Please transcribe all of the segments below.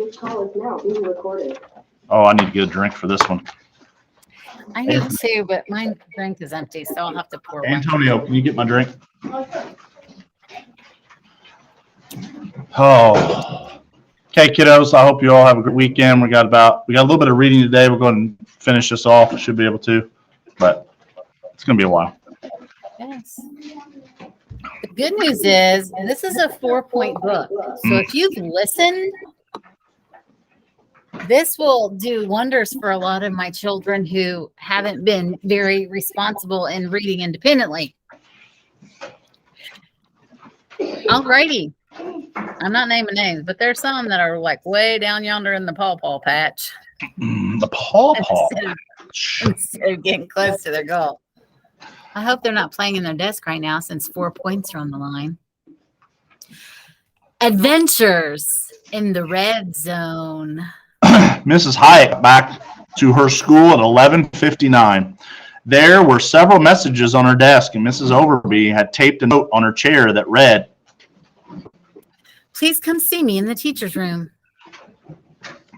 This call is now being recorded. Oh, I need to get a drink for this one. I need to, but my drink is empty, so I'll have to pour one. Antonio, can you get my drink? Oh. Okay, kiddos, I hope you all have a good weekend. We got a little bit of reading today. We're going to finish this off. We should be able to, but it's going to be a while. Yes. The good news is this is a 4-point book. So if you've listened, this will do wonders for a lot of my children who haven't been very responsible in reading independently. Alrighty. I'm not naming names, but there's some that are like way down yonder in the pawpaw patch. The pawpaw Instead of getting close to their goal. I hope they're not playing in their desk right now since 4 points are on the line. Adventures in the red zone. Mrs. Hyatt back to her school at 11:59. There were several messages on her desk, and Mrs. Overby had taped a note on her chair that read, "Please come see me in the teacher's room."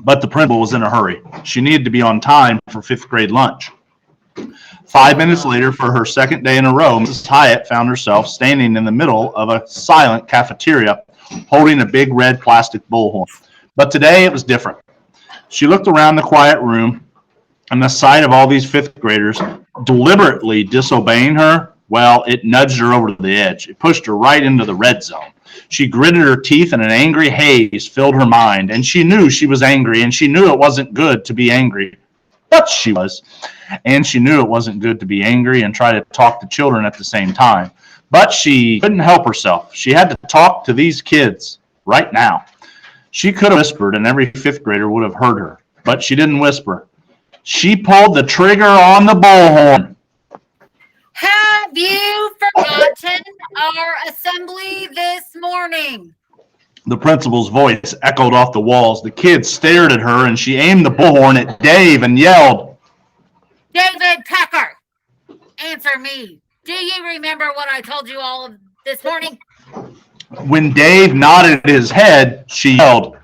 But the principal was in a hurry. She needed to be on time for fifth grade lunch. 5 minutes later, for her second day in a row, Mrs. Hyatt found herself standing in the middle of a silent cafeteria, holding a big red plastic bullhorn. But today it was different. She looked around the quiet room, and the sight of all these fifth graders deliberately disobeying her, well, it nudged her over to the edge. It pushed her right into the red zone. She gritted her teeth, and an angry haze filled her mind, and she knew she was angry, and she knew it wasn't good to be angry. But she was, and she knew it wasn't good to be angry and try to talk to children at the same time. But she couldn't help herself. She had to talk to these kids right now. She could have whispered, and every fifth grader would have heard her, but she didn't whisper. She pulled the trigger on the bullhorn. Have you forgotten our assembly this morning? The principal's voice echoed off the walls. The kids stared at her, and she aimed the bullhorn at Dave and yelled, "David Tucker, answer me. Do you remember what I told you all of this morning?" When Dave nodded his head, she yelled,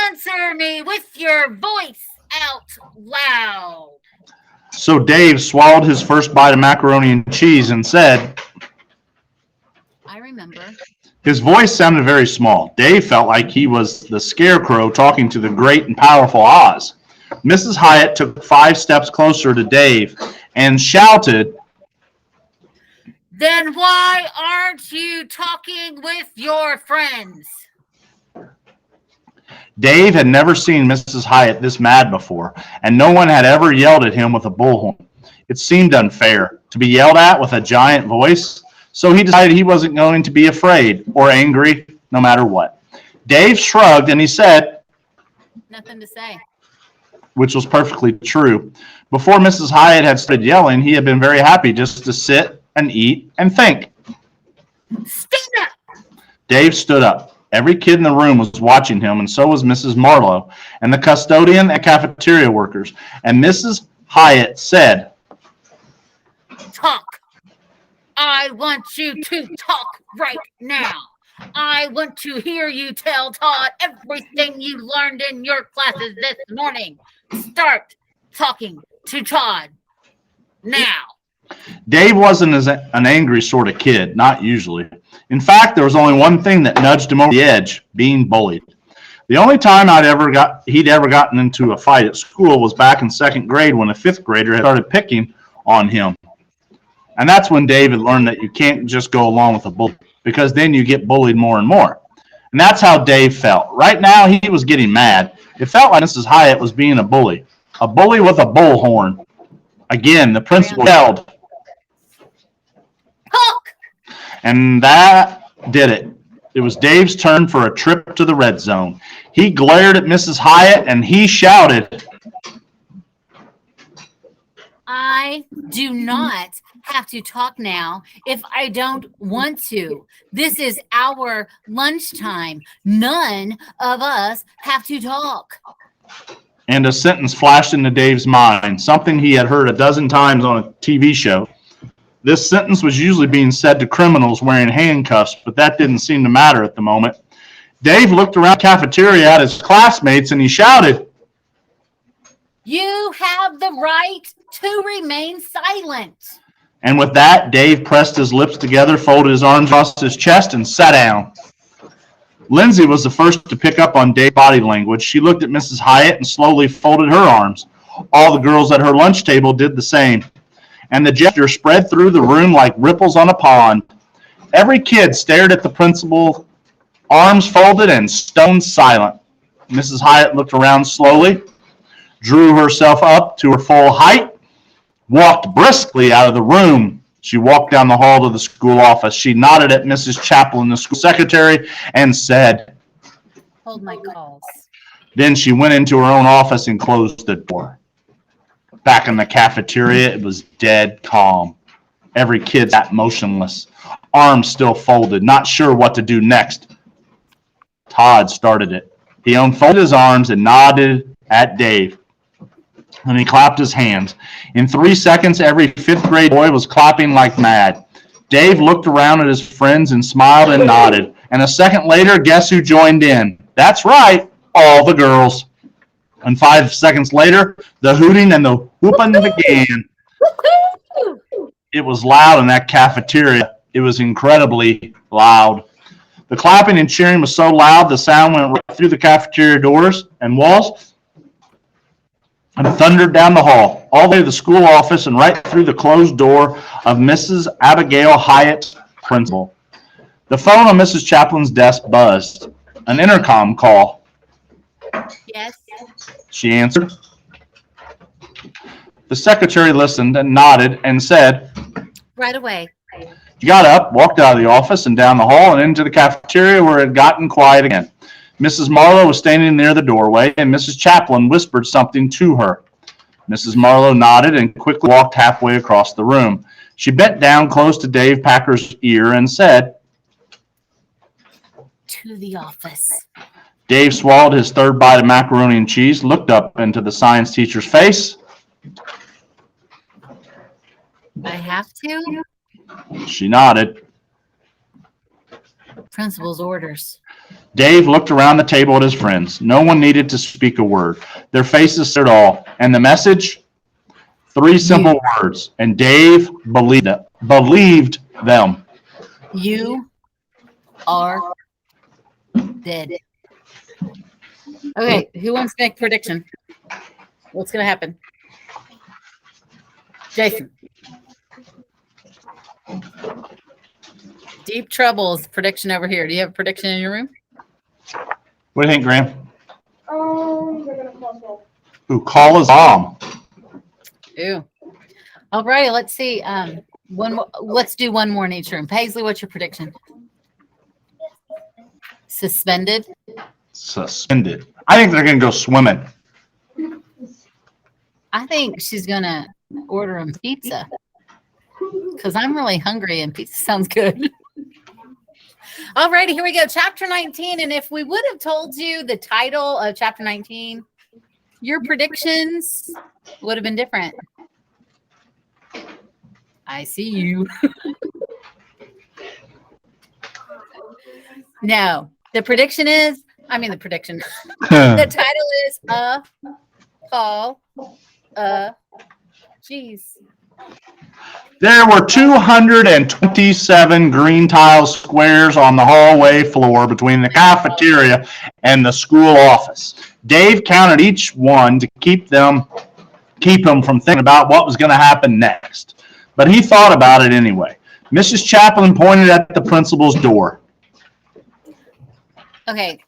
"Answer me with your voice out loud." So Dave swallowed his first bite of macaroni and cheese and said, "I remember." His voice sounded very small. Dave felt like he was the scarecrow talking to the great and powerful Oz. Mrs. Hyatt took 5 steps closer to Dave and shouted, "Then why aren't you talking with your friends?" Dave had never seen Mrs. Hyatt this mad before, and no one had ever yelled at him with a bullhorn. It seemed unfair to be yelled at with a giant voice, so he decided he wasn't going to be afraid or angry no matter what. Dave shrugged and he said, "Nothing to say." Which was perfectly true. Before Mrs. Hyatt had started yelling, he had been very happy just to sit and eat and think. "Stand up!" Dave stood up. Every kid in the room was watching him, and so was Mrs. Marlowe and the custodian and cafeteria workers. And Mrs. Hyatt said, "Talk. I want you to talk right now. I want to hear you tell Todd everything you learned in your classes this morning. Start talking to Todd now." Dave wasn't an angry sort of kid, not usually. In fact, there was only one thing that nudged him over the edge, being bullied. The only time he'd ever gotten into a fight at school was back in second grade when a fifth grader had started picking on him. And that's when Dave had learned that you can't just go along with a bully, because then you get bullied more and more. And that's how Dave felt. Right now, he was getting mad. It felt like Mrs. Hyatt was being a bully with a bullhorn. Again, the principal yelled, "Talk!" And that did it. It was Dave's turn for a trip to the red zone. He glared at Mrs. Hyatt and he shouted, "I do not have to talk now if I don't want to. This is our lunchtime. None of us have to talk." And a sentence flashed into Dave's mind, something he had heard a dozen times on a TV show. This sentence was usually being said to criminals wearing handcuffs, but that didn't seem to matter at the moment. Dave looked around the cafeteria at his classmates and he shouted, "You have the right to remain silent." And with that, Dave pressed his lips together, folded his arms across his chest, and sat down. Lindsay was the first to pick up on Dave's body language. She looked at Mrs. Hyatt and slowly folded her arms. All the girls at her lunch table did the same, and the gesture spread through the room like ripples on a pond. Every kid stared at the principal, arms folded and stone silent. Mrs. Hyatt looked around slowly, drew herself up to her full height, walked briskly out of the room. She walked down the hall to the school office. She nodded at Mrs. Chaplin, the school secretary, and said, "Hold my calls." Then she went into her own office and closed the door. Back in the cafeteria, it was dead calm. Every kid sat motionless, arms still folded, not sure what to do next. Todd started it. He unfolded his arms and nodded at Dave. And he clapped his hands. In 3 seconds, every fifth grade boy was clapping like mad. Dave looked around at his friends and smiled and nodded. And a second later, guess who joined in? That's right, all the girls. And 5 seconds later, the hooting and the whooping began. It was loud in that cafeteria. It was incredibly loud. The clapping and cheering was so loud, the sound went right through the cafeteria doors and walls and thundered down the hall, all the way to the school office and right through the closed door of Mrs. Abigail Hyatt's principal. The phone on Mrs. Chaplin's desk buzzed. An intercom call. "Yes." She answered. The secretary listened and nodded and said, "Right away." She got up, walked out of the office and down the hall and into the cafeteria where it had gotten quiet again. Mrs. Marlowe was standing near the doorway, and Mrs. Chaplin whispered something to her. Mrs. Marlowe nodded and quickly walked halfway across the room. She bent down close to Dave Packer's ear and said, "To the office." Dave swallowed his third bite of macaroni and cheese, looked up into the science teacher's face. "I have to?" She nodded. "Principal's orders." Dave looked around the table at his friends. No one needed to speak a word. Their faces said it all. And the message? 3 simple words. And Dave believed them. "You are dead." Okay, who wants to make a prediction? What's going to happen? Jason. Deep Troubles prediction over here. Do you have a prediction in your room? What do you think, Graham? They're gonna call. Ooh, call his mom. Ooh. All right, let's see. One more, let's do one more in each room. Paisley, what's your prediction? Suspended? Suspended. I think they're going to go swimming. I think she's going to order him pizza because I'm really hungry and pizza sounds good. All righty, here we go. Chapter 19. And if we would have told you the title of chapter 19, your predictions would have been different. I see you. No, the prediction is, the title is geez. There were 227 green tile squares on the hallway floor between the cafeteria and the school office. Dave counted each one to keep him from thinking about what was going to happen next. But he thought about it anyway. Mrs. Chaplin pointed at the principal's door. Okay,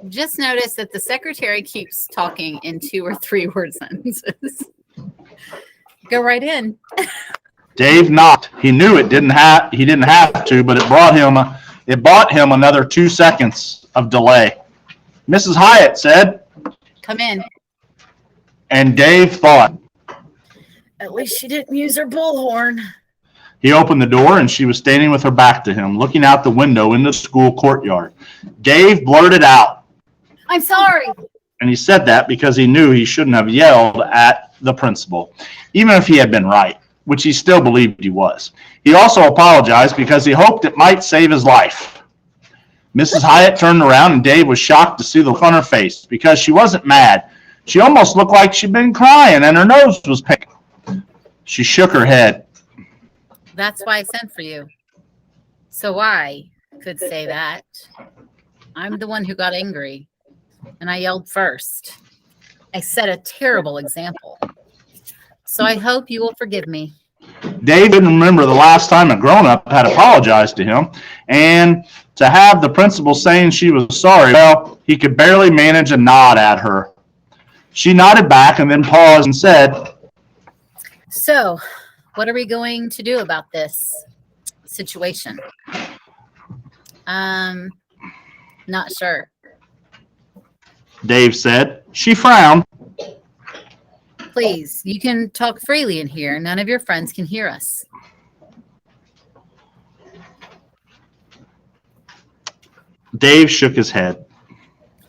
just notice that the secretary keeps talking in 2 or 3 word sentences. Go right in. Dave knocked. He knew he didn't have to, but it bought him another 2 seconds of delay. Mrs. Hyatt said, "Come in." And Dave thought, At least she didn't use her bullhorn. He opened the door, and she was standing with her back to him, looking out the window into the school courtyard. Dave blurted out, "I'm sorry." And he said that because he knew he shouldn't have yelled at the principal, even if he had been right, which he still believed he was. He also apologized because he hoped it might save his life. Mrs. Hyatt turned around, and Dave was shocked to see the look on her face because she wasn't mad. She almost looked like she'd been crying, and her nose was pink. She shook her head. That's why I sent for you. So I could say that. I'm the one who got angry, and I yelled first. I set a terrible example. So I hope you will forgive me. Dave didn't remember the last time a grown-up had apologized to him, and to have the principal saying she was sorry, well, he could barely manage a nod at her. She nodded back and then paused and said, So, what are we going to do about this situation? Not sure. Dave said. She frowned. Please, you can talk freely in here. None of your friends can hear us. Dave shook his head.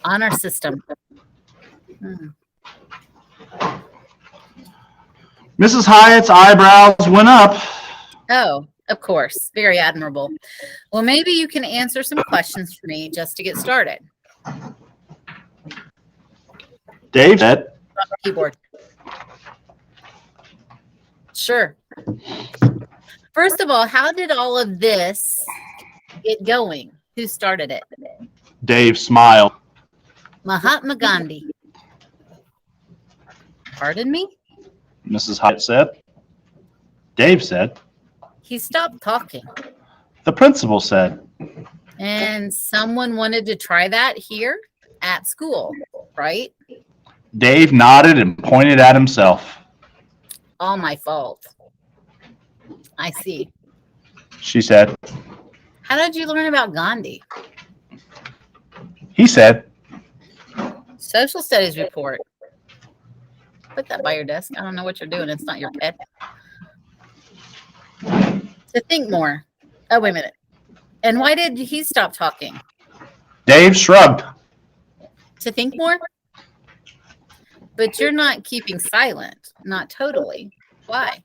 Honor system. Mrs. Hyatt's eyebrows went up. Oh, of course. Very admirable. Well, maybe you can answer some questions for me just to get started. Dave said. Keyboard. Sure. First of all, how did all of this get going? Who started it? Dave smiled. Mahatma Gandhi. Pardon me? Mrs. Hyatt said. Dave said. He stopped talking. The principal said. And someone wanted to try that here at school, right? Dave nodded and pointed at himself. All my fault. I see. She said. How did you learn about Gandhi? He said. Social studies report. Put that by your desk. I don't know what you're doing. It's not your pet. To think more. Oh, wait a minute. And why did he stop talking? Dave shrugged. To think more? But you're not keeping silent. Not totally. Why?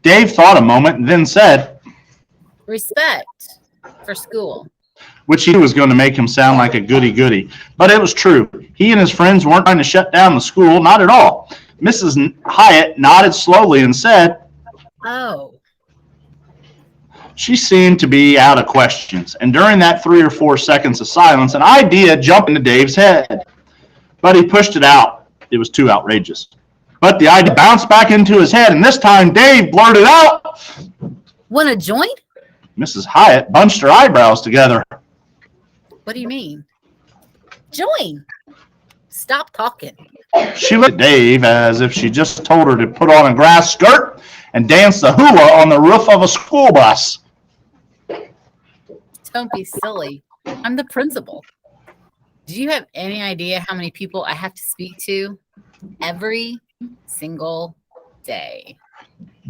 Dave thought a moment and then said. Respect for school. Which he was going to make him sound like a goody-goody. But it was true. He and his friends weren't trying to shut down the school, not at all. Mrs. Hyatt nodded slowly and said, Oh. She seemed to be out of questions, and during that 3 or 4 seconds of silence, an idea jumped into Dave's head. But he pushed it out. It was too outrageous. But the idea bounced back into his head, and this time Dave blurted out. Want to join? Mrs. Hyatt bunched her eyebrows together. What do you mean? Join. Stop talking. She looked at Dave as if she just told her to put on a grass skirt and dance the hula on the roof of a school bus. Don't be silly. I'm the principal. Do you have any idea how many people I have to speak to every single day?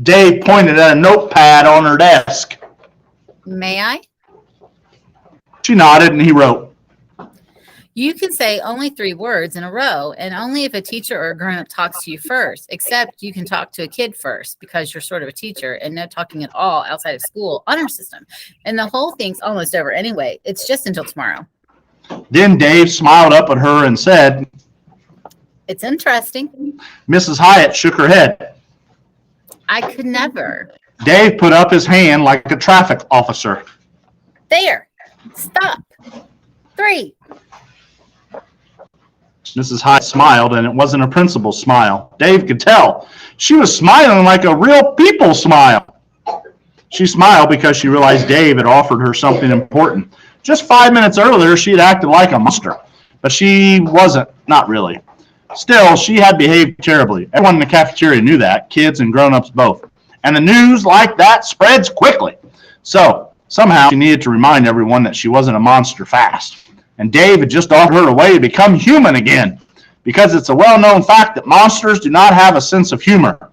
Dave pointed at a notepad on her desk. May I? She nodded and he wrote. You can say only 3 words in a row, and only if a teacher or a grown-up talks to you first, except you can talk to a kid first because you're sort of a teacher, and no talking at all outside of school. Honor system. And the whole thing's almost over anyway. It's just until tomorrow. Then Dave smiled up at her and said, It's interesting. Mrs. Hyatt shook her head. I could never. Dave put up his hand like a traffic officer. There. Stop. 3. Mrs. Hyatt smiled, and it wasn't a principal's smile. Dave could tell. She was smiling like a real people smile. She smiled because she realized Dave had offered her something important. Just 5 minutes earlier, she had acted like a monster, but she wasn't, not really. Still, she had behaved terribly. Everyone in the cafeteria knew that, kids and grown-ups both. And the news like that spreads quickly. So, somehow, she needed to remind everyone that she wasn't a monster fast. And Dave had just offered her a way to become human again, because it's a well-known fact that monsters do not have a sense of humor.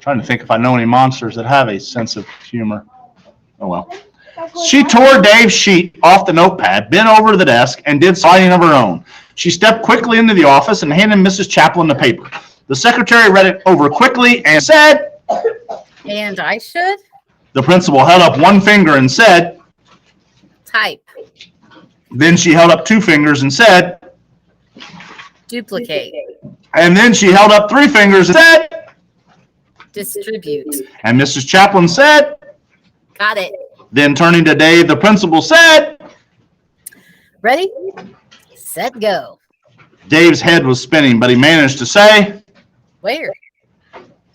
Trying to think if I know any monsters that have a sense of humor. Oh, well. She tore Dave's sheet off the notepad, bent over to the desk, and did signing of her own. She stepped quickly into the office and handed Mrs. Chaplin the paper. The secretary read it over quickly and said, And I should? The principal held up one finger and said, Type. then she held up two fingers and said, Duplicate. and then she held up three fingers and said, Distribute. and Mrs. Chaplin said, Got it. then turning to Dave, the principal said, Ready, set, go. Dave's head was spinning, but he managed to say, Where?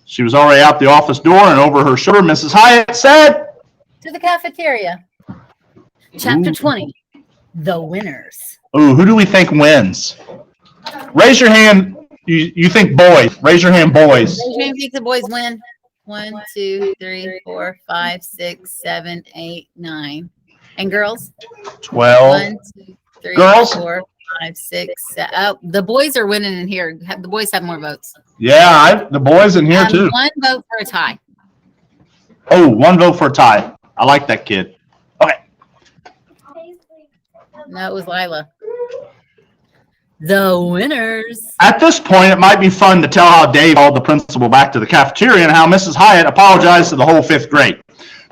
she was already out the office door, and over her shoulder, Mrs. Hyatt said, To the cafeteria. Chapter Ooh. 20. The winners. ooh, who do we think wins? Raise your hand. You think boys. Raise your hand, boys. Do you think the boys win? 1, 2, 3, 4, 5, 6, 7, 8, 9. And girls? 12. 1, 2, 3, Girls? 4, 5, 6, 7. Oh, the boys are winning in here. The boys have more votes. Yeah, the boys in here too. 1 vote for a tie. Oh, one vote for a tie. I like that kid. Okay. No, it was Lila. The winners. At this point, it might be fun to tell how Dave called the principal back to the cafeteria and how Mrs. Hyatt apologized to the whole fifth grade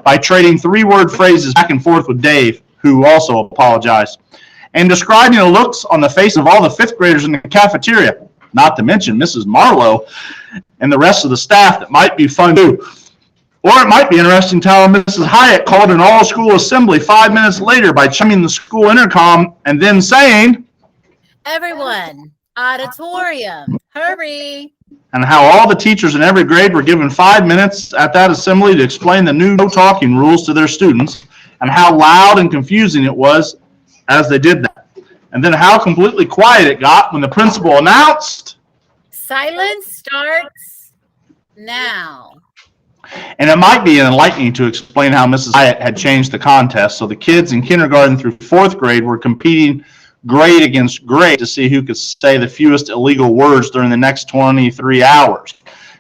by trading three-word phrases back and forth with Dave, who also apologized, and describing the looks on the face of all the fifth graders in the cafeteria, not to mention Mrs. Marlowe and the rest of the staff. That might be fun too. Or it might be interesting to how Mrs. Hyatt called an all-school assembly 5 minutes later by chiming the school intercom and then saying, Everyone, auditorium, hurry. and how all the teachers in every grade were given 5 minutes at that assembly to explain the new no-talking rules to their students, and how loud and confusing it was as they did that. And then how completely quiet it got when the principal announced, Silence starts now. and it might be enlightening to explain how Mrs. Hyatt had changed the contest so the kids in kindergarten through fourth grade were competing grade against grade to see who could say the fewest illegal words during the next 23 hours,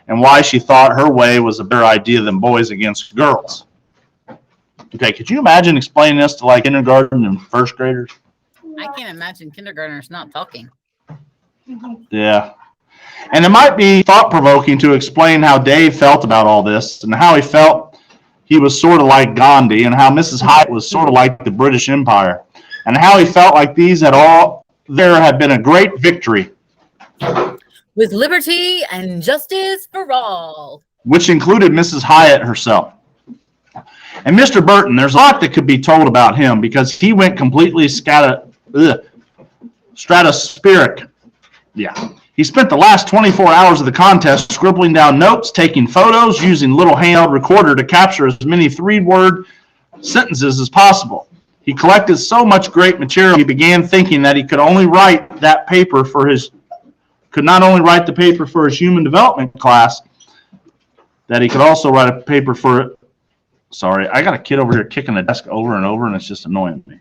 and why she thought her way was a better idea than boys against girls. Okay, could you imagine explaining this to like kindergarten and first graders? I can't imagine kindergartners not talking. Yeah. And it might be thought-provoking to explain how Dave felt about all this and how he felt he was sort of like Gandhi and how Mrs. Hyatt was sort of like the British Empire and how he felt like there had been a great victory, With liberty and justice for all. which included Mrs. Hyatt herself. And Mr. Burton, there's a lot that could be told about him because he went completely stratospheric. Yeah. He spent the last 24 hours of the contest scribbling down notes, taking photos, using little handheld recorder to capture as many three-word sentences as possible. He collected so much great material, he began thinking that he could not only write the paper for his human development class, that he could also write a paper for. Sorry, I got a kid over here kicking the desk over and over, and it's just annoying me.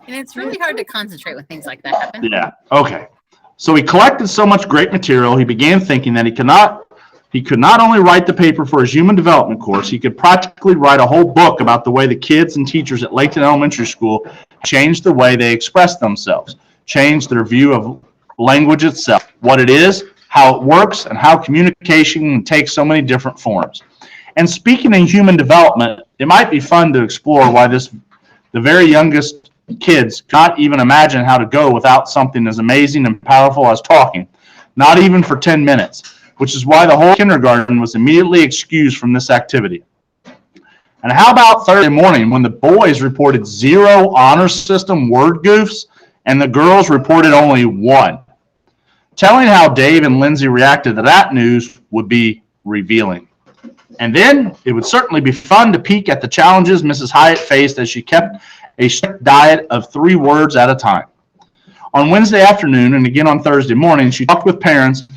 And it's really hard to concentrate when things like that happen. Yeah. Okay. So he collected so much great material, he began thinking that he could not only write the paper for his human development course, he could practically write a whole book about the way the kids and teachers at Laketon Elementary School changed the way they express themselves, changed their view of language itself, what it is, how it works, and how communication can take so many different forms. And speaking in human development, it might be fun to explore why the very youngest kids cannot even imagine how to go without something as amazing and powerful as talking, not even for 10 minutes, which is why the whole kindergarten was immediately excused from this activity. And how about Thursday morning when the boys reported 0 honor system word goofs and the girls reported only 1? Telling how Dave and Lindsay reacted to that news would be revealing. And then it would certainly be fun to peek at the challenges Mrs. Hyatt faced as she kept a strict diet of 3 words at a time. On Wednesday afternoon and again on Thursday morning, she talked with parents,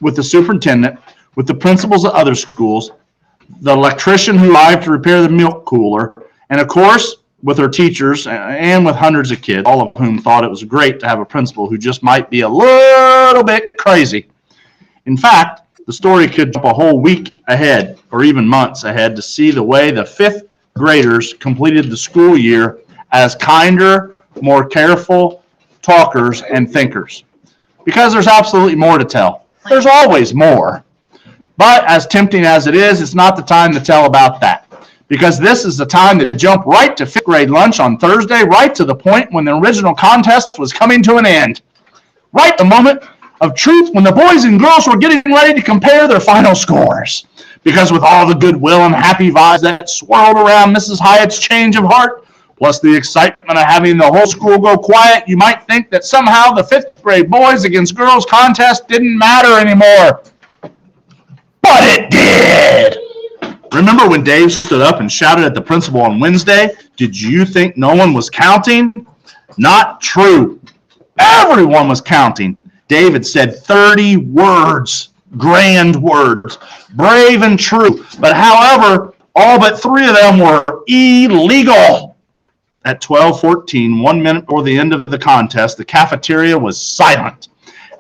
with the superintendent, with the principals at other schools, the electrician who arrived to repair the milk cooler, and of course, with her teachers and with hundreds of kids, all of whom thought it was great to have a principal who just might be a little bit crazy. In fact, the story could jump a whole week ahead or even months ahead to see the way the 5th graders completed the school year as kinder, more careful talkers and thinkers. Because there's absolutely more to tell. There's always more. But as tempting as it is, it's not the time to tell about that. Because this is the time to jump right to fifth grade lunch on Thursday, right to the point when the original contest was coming to an end. Right the moment of truth when the boys and girls were getting ready to compare their final scores. Because with all the goodwill and happy vibes that swirled around Mrs. Hyatt's change of heart, plus the excitement of having the whole school go quiet, you might think that somehow the fifth grade boys against girls contest didn't matter anymore. But it did! Remember when Dave stood up and shouted at the principal on Wednesday? Did you think no one was counting? Not true. Everyone was counting. David said 30 words, grand words, brave and true. But however, all but 3 of them were illegal. At 12:14, 1 minute before the end of the contest, the cafeteria was silent.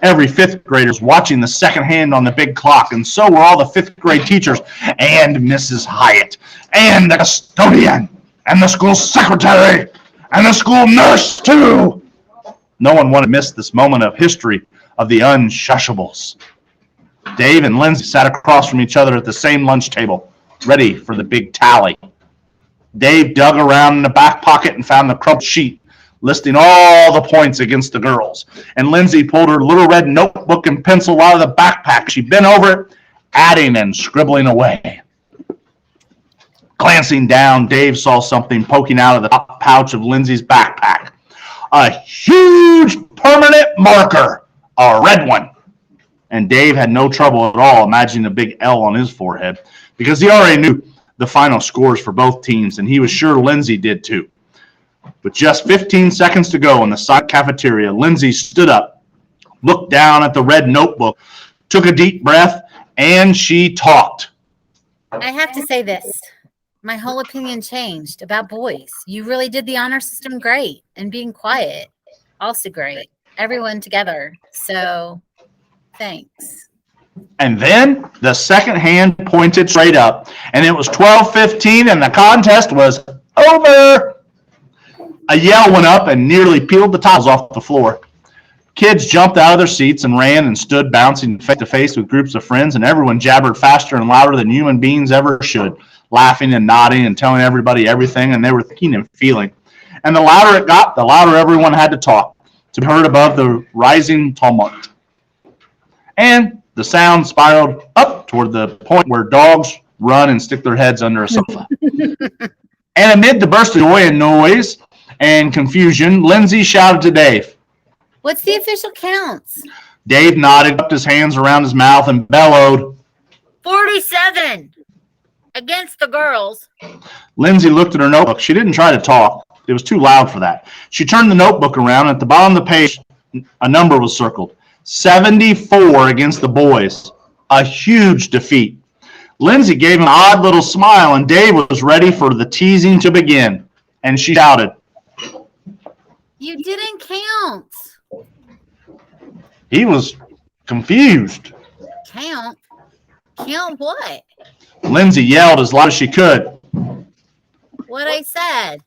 Every fifth grader was watching the second hand on the big clock, and so were all the fifth grade teachers, and Mrs. Hyatt, and the custodian, and the school secretary, and the school nurse, too. No one wanted to miss this moment of history of the unshushables. Dave and Lindsay sat across from each other at the same lunch table, ready for the big tally. Dave dug around in the back pocket and found the crumpled sheet listing all the points against the girls. And Lindsay pulled her little red notebook and pencil out of the backpack. She bent over it, adding and scribbling away. Glancing down, Dave saw something poking out of the top pouch of Lindsay's backpack. A huge permanent marker, a red one. And Dave had no trouble at all imagining a big L on his forehead because he already knew the final scores for both teams, and he was sure Lindsay did too. With just 15 seconds to go in the side cafeteria, Lindsay stood up, looked down at the red notebook, took a deep breath, and she talked. I have to say this. My whole opinion changed about boys. You really did the honor system great, and being quiet, also great. Everyone together. So, thanks. And then the second hand pointed straight up, and it was 12:15, and the contest was over. A yell went up and nearly peeled the tiles off the floor. Kids jumped out of their seats and ran and stood bouncing face to face with groups of friends, and everyone jabbered faster and louder than human beings ever should, laughing and nodding and telling everybody everything, and they were thinking and feeling. And the louder it got, the louder everyone had to talk, to be heard above the rising tumult. And the sound spiraled up toward the point where dogs run and stick their heads under a sofa. And amid the burst of joy and noise and confusion, Lindsay shouted to Dave. What's the official counts? Dave nodded, cupped his hands around his mouth, and bellowed. 47 against the girls. Lindsay looked at her notebook. She didn't try to talk. It was too loud for that. She turned the notebook around, and at the bottom of the page, a number was circled. 74 against the boys. A huge defeat. Lindsay gave an odd little smile, and Dave was ready for the teasing to begin. And she shouted. You didn't count. He was confused. Count? Count what? Lindsay yelled as loud as she could. What I said.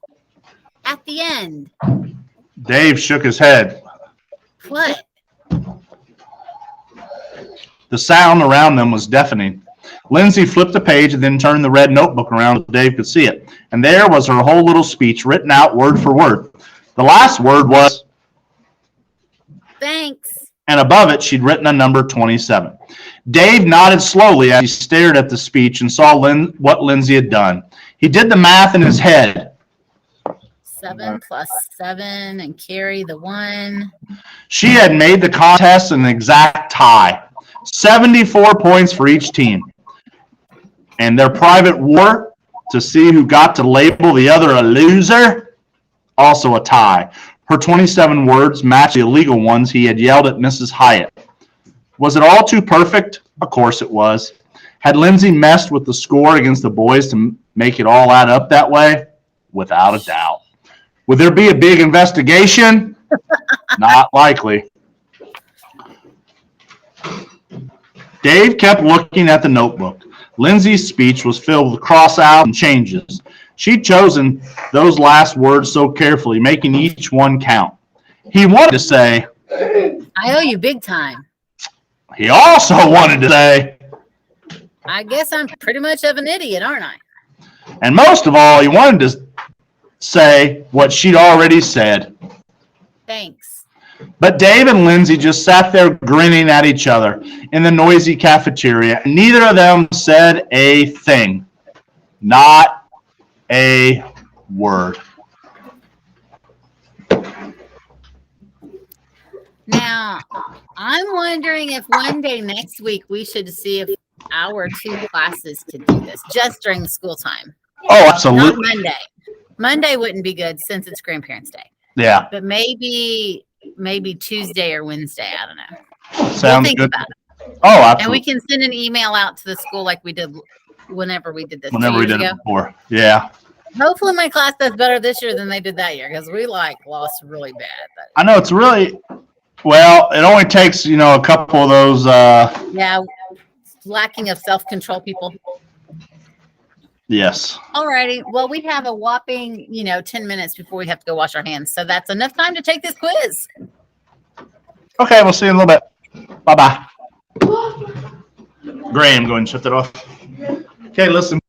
At the end. Dave shook his head. What? The sound around them was deafening. Lindsay flipped the page and then turned the red notebook around so Dave could see it. And there was her whole little speech written out word for word. The last word was, thanks. And above it, she'd written a number 27. Dave nodded slowly as he stared at the speech and saw what Lindsay had done. He did the math in his head. 7 plus 7 and carry the 1. She had made the contest an exact tie. 74 points for each team. And their private war to see who got to label the other a loser, also a tie. Her 27 words matched the illegal ones he had yelled at Mrs. Hyatt. Was it all too perfect? Of course it was. Had Lindsay messed with the score against the boys to make it all add up that way? Without a doubt. Would there be a big investigation? Not likely. Dave kept looking at the notebook. Lindsay's speech was filled with cross-outs and changes. She'd chosen those last words so carefully, making each one count. He wanted to say, I owe you big time. He also wanted to say, I guess I'm pretty much of an idiot, aren't I? And most of all, he wanted to say what she'd already said. Thanks. But Dave and Lindsay just sat there grinning at each other in the noisy cafeteria. Neither of them said a thing. Not a word. Now, I'm wondering if one day next week we should see if our 2 classes could do this just during the school time. Oh, Not absolutely. Monday. Monday wouldn't be good since it's Grandparents' Day. Yeah. But maybe Tuesday or Wednesday. I don't know. Sounds think good. about it. Oh, And absolutely. we can send an email out to the school like we did whenever we did this. Whenever 2 we years did ago. it before. Yeah. Hopefully my class does better this year than they did that year because we lost really bad. But I know it's really, well, it only takes, a couple of those, yeah, lacking of self-control people. yes. Alrighty. Well, we have a whopping, 10 minutes before we have to go wash our hands. So that's enough time to take this quiz. Okay, we'll see you in a little bit. Bye-bye. Graham, go ahead and shut that off. Okay, listen.